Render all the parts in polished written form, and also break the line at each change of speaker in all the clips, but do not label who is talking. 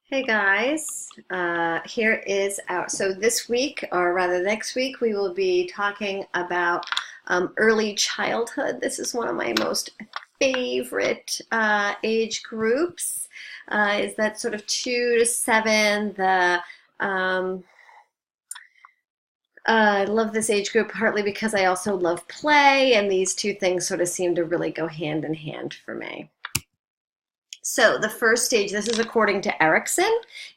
Hey guys, here is so this week, or rather next week, we will be talking about early childhood. This is one of my most favorite age groups, is that sort of 2 to 7. Um, I love this age group partly because I also love play, and these two things sort of seem to really go hand in hand for me. So the first stage, this is according to Erickson,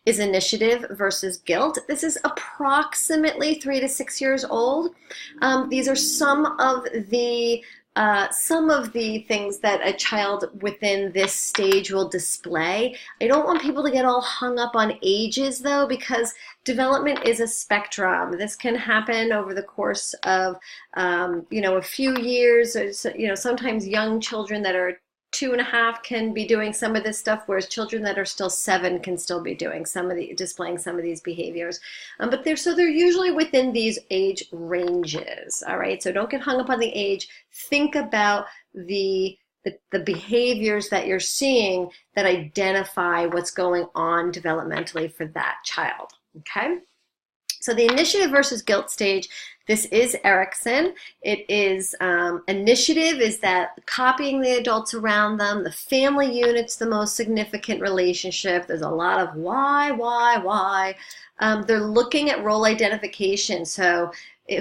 is initiative versus guilt. This is approximately 3 to 6 years old. These are some of the things that a child within this stage will display. I don't want people to get all hung up on ages though, because development is a spectrum. This can happen over the course of, a few years. Sometimes young children that are 2.5 can be doing some of this stuff, whereas children that are still 7 can still be doing displaying some of these behaviors. But they're usually within these age ranges. All right, so don't get hung up on the age. Think about the behaviors that you're seeing that identify what's going on developmentally for that child. Okay. So the initiative versus guilt stage, this is Erickson. It is initiative is that copying the adults around them. The family unit's the most significant relationship. There's a lot of why. They're looking at role identification. So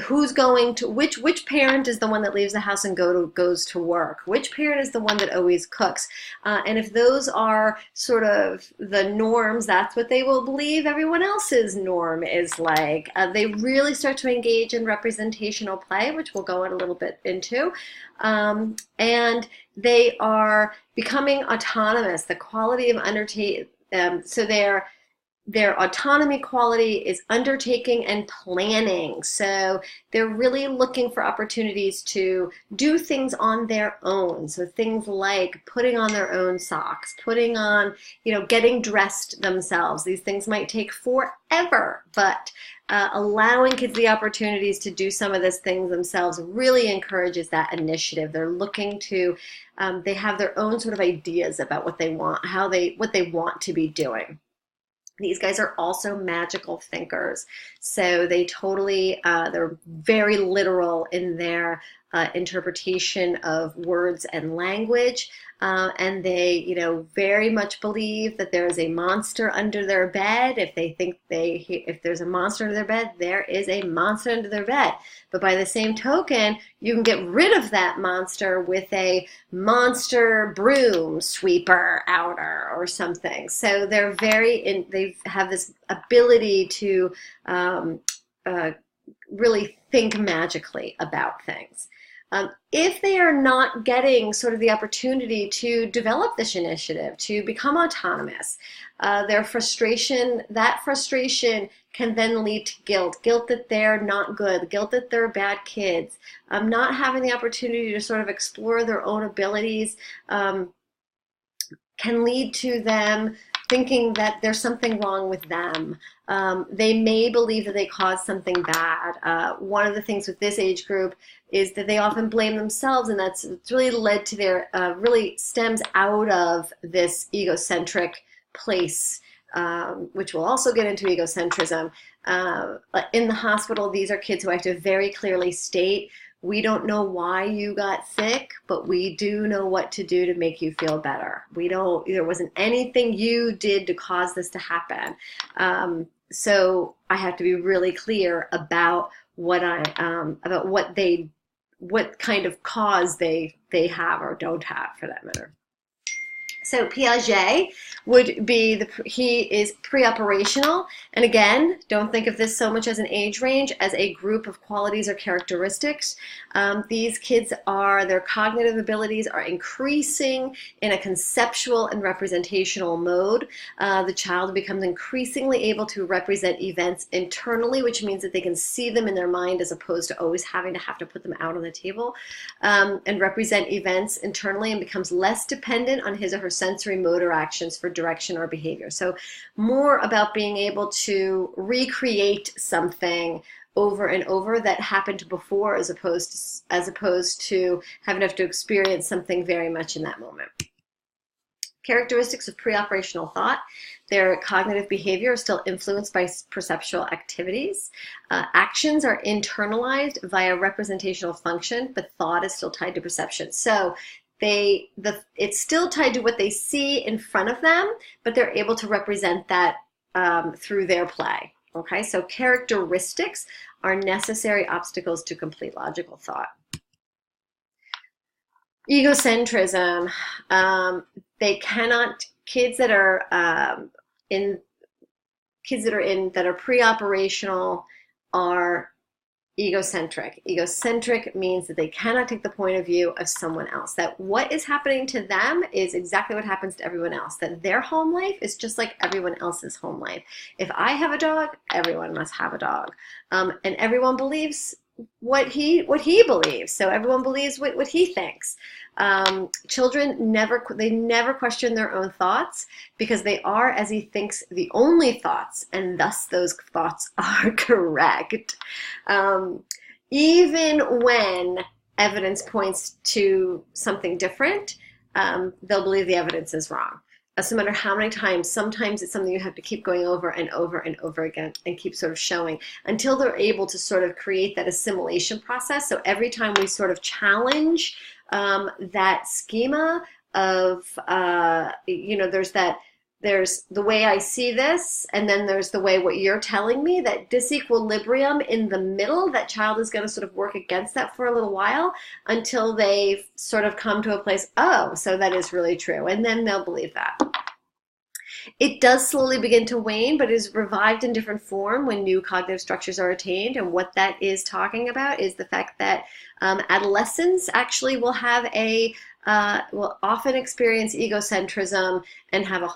who's going to which parent is the one that leaves the house and goes to work? Which parent is the one that always cooks? And if those are sort of the norms, that's what they will believe everyone else's norm is like. They really start to engage in representational play, which we'll go in a little bit into. And they are becoming autonomous. The quality of undertake, so their autonomy quality is undertaking and planning. So they're really looking for opportunities to do things on their own. So things like putting on their own socks, putting on, getting dressed themselves. These things might take forever, but allowing kids the opportunities to do some of these things themselves really encourages that initiative. They're looking to, they have their own sort of ideas about what they want, what they want to be doing. These guys are also magical thinkers. So they're very literal in their interpretation of words and language. And they, very much believe that there is a monster under their bed. If there's a monster under their bed, there is a monster under their bed. But by the same token, you can get rid of that monster with a monster broom sweeper outer or something. So they have this ability to really think magically about things. If they are not getting sort of the opportunity to develop this initiative, to become autonomous, that frustration can then lead to guilt that they're not good, guilt that they're bad kids, not having the opportunity to sort of explore their own abilities, can lead to them thinking that there's something wrong with them. They may believe that they caused something bad. One of the things with this age group is that they often blame themselves, and it's really led to really stems out of this egocentric place, which we'll also get into egocentrism. In the hospital, these are kids who have to very clearly state, we don't know why you got sick, but we do know what to do to make you feel better. There wasn't anything you did to cause this to happen. So I have to be really clear about what kind of cause they have or don't have, for that matter. So Piaget would be he is pre-operational. And again, don't think of this so much as an age range, as a group of qualities or characteristics. These kids their cognitive abilities are increasing in a conceptual and representational mode. The child becomes increasingly able to represent events internally, which means that they can see them in their mind as opposed to always having to put them out on the table, and represent events internally, and becomes less dependent on his or her sensory motor actions for direction or behavior. So more about being able to recreate something over and over that happened before, as opposed to having to experience something very much in that moment. Characteristics of pre-operational thought. Their cognitive behavior is still influenced by perceptual activities. Actions are internalized via representational function, but thought is still tied to perception. So it's still tied to what they see in front of them, but they're able to represent that through their play. Okay, so characteristics are necessary obstacles to complete logical thought. Egocentrism. They cannot, kids that are that are pre-operational are egocentric. Egocentric means that they cannot take the point of view of someone else. That what is happening to them is exactly what happens to everyone else. That their home life is just like everyone else's home life. If I have a dog, everyone must have a dog. And everyone believes what he believes. So everyone believes what he thinks. Children never question their own thoughts because they are, as he thinks, the only thoughts, and thus those thoughts are correct. Even when evidence points to something different, they'll believe the evidence is wrong. So no matter how many times, sometimes it's something you have to keep going over and over and over again and keep sort of showing until they're able to sort of create that assimilation process. So every time we sort of challenge that schema of, there's the way I see this, and then there's the way what you're telling me, that disequilibrium in the middle, that child is going to sort of work against that for a little while until they sort of come to a place, oh, so that is really true. And then they'll believe that. It does slowly begin to wane, but is revived in different form when new cognitive structures are attained. And what that is talking about is the fact that adolescents actually will have will often experience egocentrism and have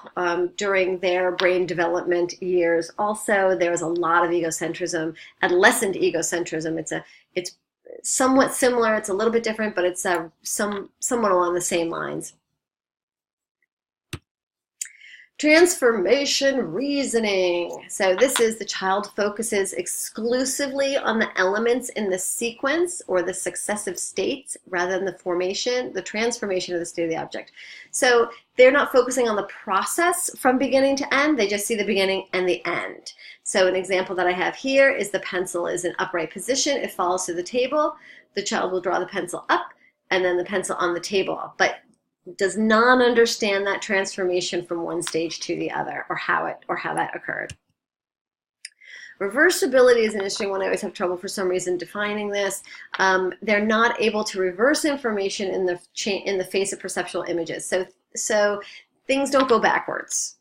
during their brain development years. Also, there's a lot of egocentrism, adolescent egocentrism. It's somewhat similar. It's a little bit different, but it's somewhat along the same lines. Transformation reasoning. So this is the child focuses exclusively on the elements in the sequence or the successive states rather than the transformation of the state of the object. So they're not focusing on the process from beginning to end, they just see the beginning and the end. So an example that I have here is the pencil is in upright position, it falls to the table, the child will draw the pencil up and then the pencil on the table, but does not understand that transformation from one stage to the other, or how that occurred. Reversibility is an interesting one. I always have trouble for some reason defining this. They're not able to reverse information in the face of perceptual images. So things don't go backwards.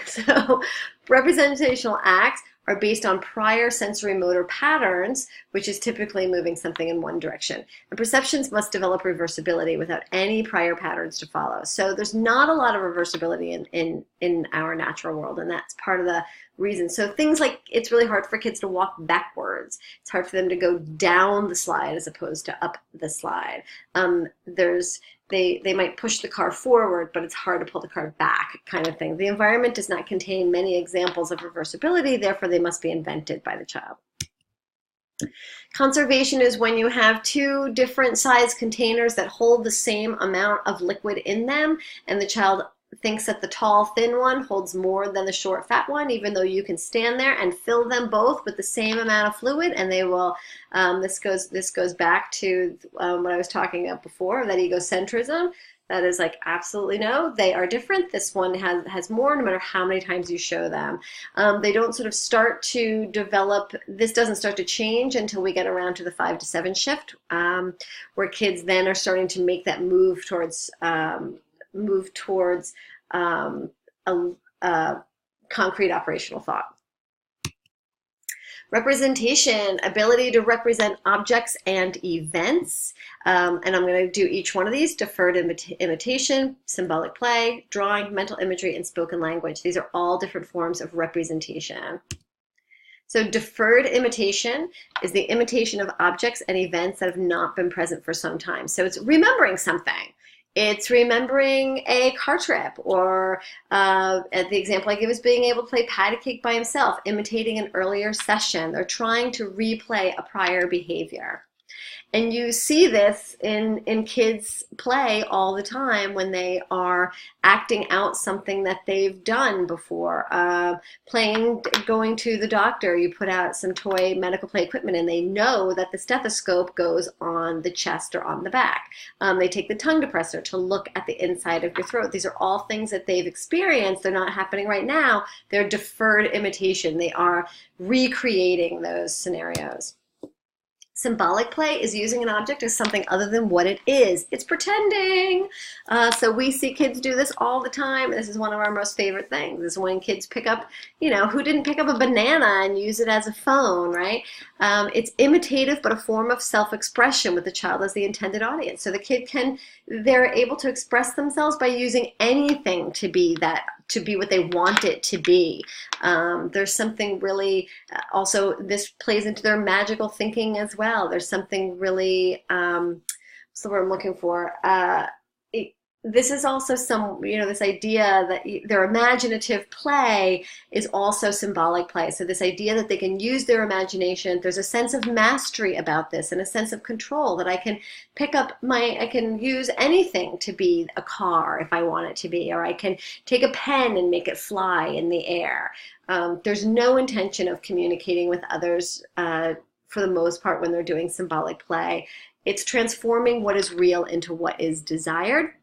So representational acts are based on prior sensory motor patterns, which is typically moving something in one direction. And perceptions must develop reversibility without any prior patterns to follow. So there's not a lot of reversibility in our natural world, and that's part of the reason. So things like, it's really hard for kids to walk backwards. It's hard for them to go down the slide as opposed to up the slide. They might push the car forward, but it's hard to pull the car back, kind of thing. The environment does not contain many examples of reversibility, therefore they must be invented by the child. Conservation is when you have two different size containers that hold the same amount of liquid in them, and the child thinks that the tall, thin one holds more than the short, fat one, even though you can stand there and fill them both with the same amount of fluid, and they will, this goes back to what I was talking about before, that egocentrism. That is like, absolutely no, they are different. This one has more no matter how many times you show them. They don't sort of start to develop, this doesn't start to change until we get around to the 5 to 7 shift, where kids then are starting to make that move towards a concrete operational thought. Representation, ability to represent objects and events. And I'm going to do each one of these: deferred imitation, symbolic play, drawing, mental imagery, and spoken language. These are all different forms of representation. So deferred imitation is the imitation of objects and events that have not been present for some time. So it's remembering something. It's remembering a car trip, or the example I give is being able to play patty cake by himself, imitating an earlier session. They're trying to replay a prior behavior. And you see this in kids play all the time when they are acting out something that they've done before. Playing, going to the doctor, you put out some toy medical play equipment and they know that the stethoscope goes on the chest or on the back. They take the tongue depressor to look at the inside of your throat. These are all things that they've experienced. They're not happening right now. They're deferred imitation. They are recreating those scenarios. Symbolic play is using an object as something other than what it is. It's pretending. So we see kids do this all the time. This is one of our most favorite things, is when kids pick up, who didn't pick up a banana and use it as a phone, right? It's imitative, but a form of self-expression with the child as the intended audience. So the kid they're able to express themselves by using anything to be what they want it to be. There's something really, also this plays into their magical thinking as well. There's something really, what's the word I'm looking for? This is also this idea that their imaginative play is also symbolic play. So this idea that they can use their imagination, there's a sense of mastery about this and a sense of control, that I can I can use anything to be a car if I want it to be, or I can take a pen and make it fly in the air. There's no intention of communicating with others for the most part when they're doing symbolic play. It's transforming what is real into what is desired.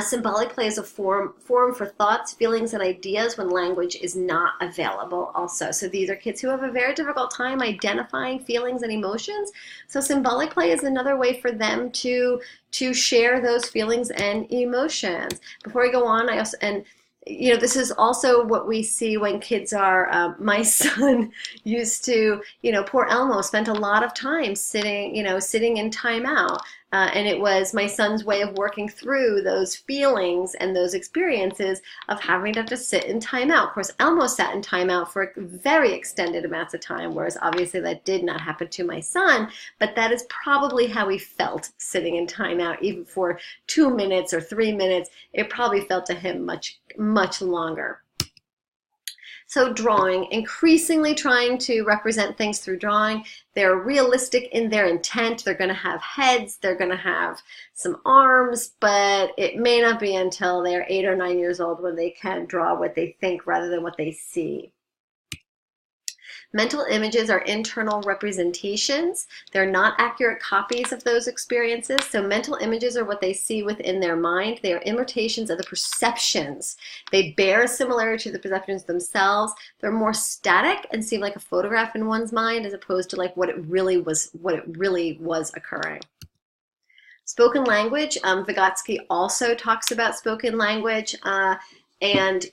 Symbolic play is a form for thoughts, feelings, and ideas when language is not available also. So these are kids who have a very difficult time identifying feelings and emotions. So symbolic play is another way for them to share those feelings and emotions. Before I go on, this is also what we see when kids are, my son used to, poor Elmo spent a lot of time sitting in timeout. And it was my son's way of working through those feelings and those experiences of having to have to sit in timeout. Of course, Elmo sat in timeout for very extended amounts of time, whereas obviously that did not happen to my son, but that is probably how he felt sitting in timeout, even for 2 minutes or 3 minutes. It probably felt to him much, much longer. So drawing, increasingly trying to represent things through drawing. They're realistic in their intent. They're going to have heads, they're going to have some arms, but it may not be until they're 8 or 9 years old when they can draw what they think rather than what they see. Mental images are internal representations. They're not accurate copies of those experiences. So mental images are what they see within their mind. They are imitations of the perceptions. They bear a similarity to the perceptions themselves. They're more static and seem like a photograph in one's mind as opposed to like what it really was occurring. Spoken language. Vygotsky also talks about spoken language and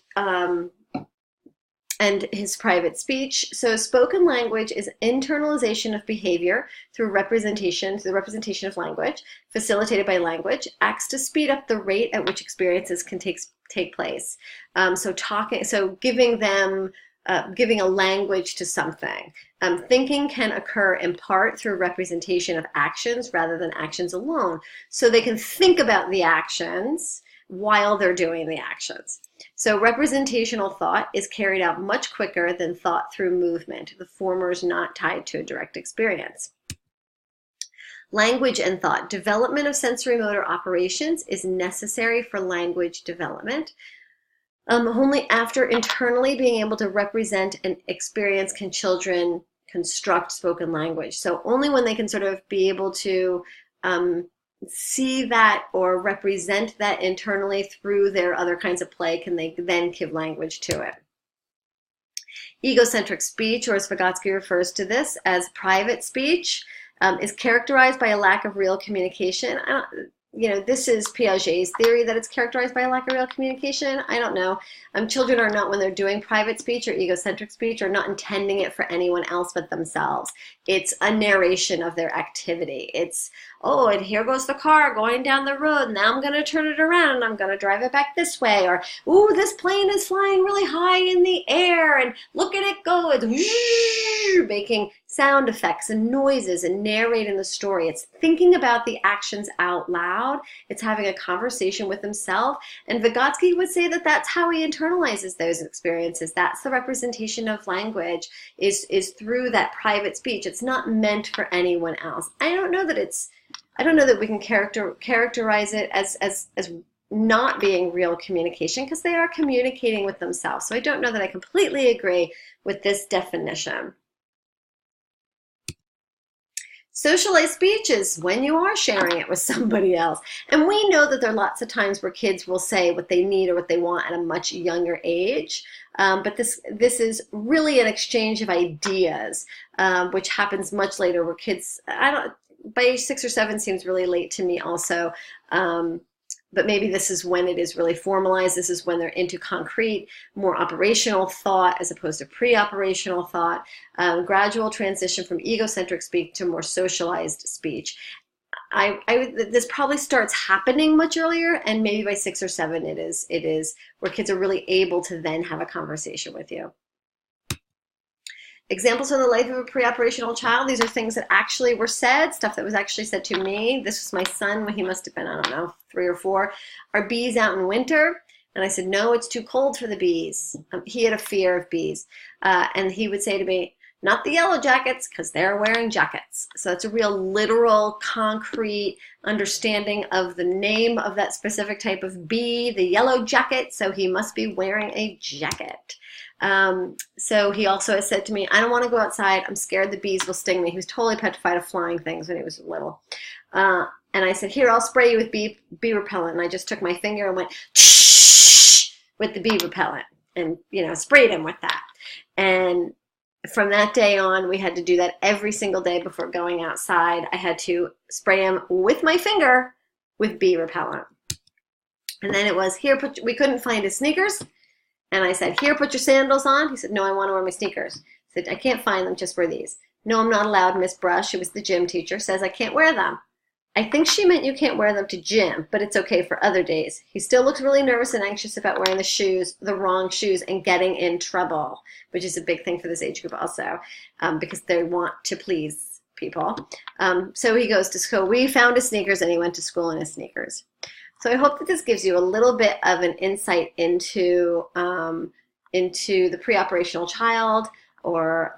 his private speech. So spoken language is internalization of behavior through the representation of language, facilitated by language, acts to speed up the rate at which experiences can take place. So giving a language to something. Thinking can occur in part through representation of actions rather than actions alone. So they can think about the actions while they're doing the actions. So representational thought is carried out much quicker than thought through movement. The former is not tied to a direct experience. Language and thought. Development of sensory motor operations is necessary for language development. Only after internally being able to represent an experience can children construct spoken language. So only when they can sort of be able to see that or represent that internally through their other kinds of play can they then give language to it. Egocentric speech, or as Vygotsky refers to this as private speech, is characterized by a lack of real communication. This is Piaget's theory that it's characterized by a lack of real communication. I don't know. Children are not, when they're doing private speech or egocentric speech, are not intending it for anyone else but themselves. It's a narration of their activity. It's, oh, and here goes the car going down the road. Now I'm going to turn it around and I'm going to drive it back this way. Or, ooh, this plane is flying really high in the air and look at it go. It's making sound effects and noises and narrating the story. It's thinking about the actions out loud. It's having a conversation with himself. And Vygotsky would say that that's how he internalizes those experiences. That's the representation of language, is through that private speech. It's not meant for anyone else. I don't know that we can characterize it as not being real communication, because they are communicating with themselves. So I don't know that I completely agree with this definition. Socialized speech is when you are sharing it with somebody else. And we know that there are lots of times where kids will say what they need or what they want at a much younger age. But this is really an exchange of ideas, which happens much later, where kids, by age 6 or 7 seems really late to me also. But maybe this is when it is really formalized. This is when they're into concrete, more operational thought as opposed to pre-operational thought, gradual transition from egocentric speech to more socialized speech. This probably starts happening much earlier, and maybe by 6 or 7 it is where kids are really able to then have a conversation with you. Examples from the life of a pre-operational child. These are things that actually were said, stuff that was actually said to me. This was my son when he must have been, I don't know, 3 or 4. Are bees out in winter? And I said, no, it's too cold for the bees. He had a fear of bees. And he would say to me, not the yellow jackets, because they're wearing jackets. So that's a real literal, concrete understanding of the name of that specific type of bee, the yellow jacket. So he must be wearing a jacket. So he also has said to me, I don't want to go outside. I'm scared the bees will sting me. He was totally petrified of flying things when he was little. And I said, here, I'll spray you with bee repellent. And I just took my finger and went with the bee repellent and, sprayed him with that. And from that day on, we had to do that every single day before going outside. I had to spray him with my finger with bee repellent. And then it was, here, we couldn't find his sneakers. And I said, here, put your sandals on. He said, no, I want to wear my sneakers. I said, I can't find them, just wear these. No, I'm not allowed. Miss Brush, who was the gym teacher, says I can't wear them. I think she meant you can't wear them to gym, but it's okay for other days. He still looks really nervous and anxious about wearing the wrong shoes, and getting in trouble, which is a big thing for this age group also, because they want to please people. So he goes to school. We found his sneakers, and he went to school in his sneakers. So I hope that this gives you a little bit of an insight into the pre-operational child, or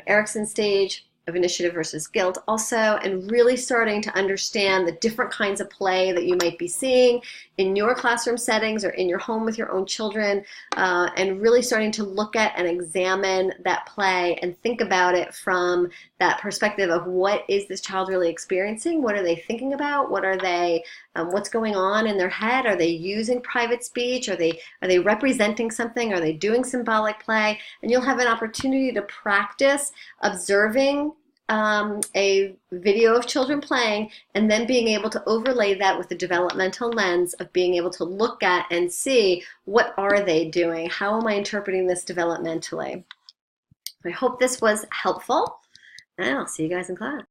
Erikson's stage of initiative versus guilt also, and really starting to understand the different kinds of play that you might be seeing in your classroom settings or in your home with your own children, and really starting to look at and examine that play and think about it from that perspective of what is this child really experiencing? What are they thinking about? What are they, what's going on in their head? Are they using private speech? Are they representing something? Are they doing symbolic play? And you'll have an opportunity to practice observing a video of children playing, and then being able to overlay that with the developmental lens of being able to look at and see, what are they doing? How am I interpreting this developmentally? I hope this was helpful, and I'll see you guys in class.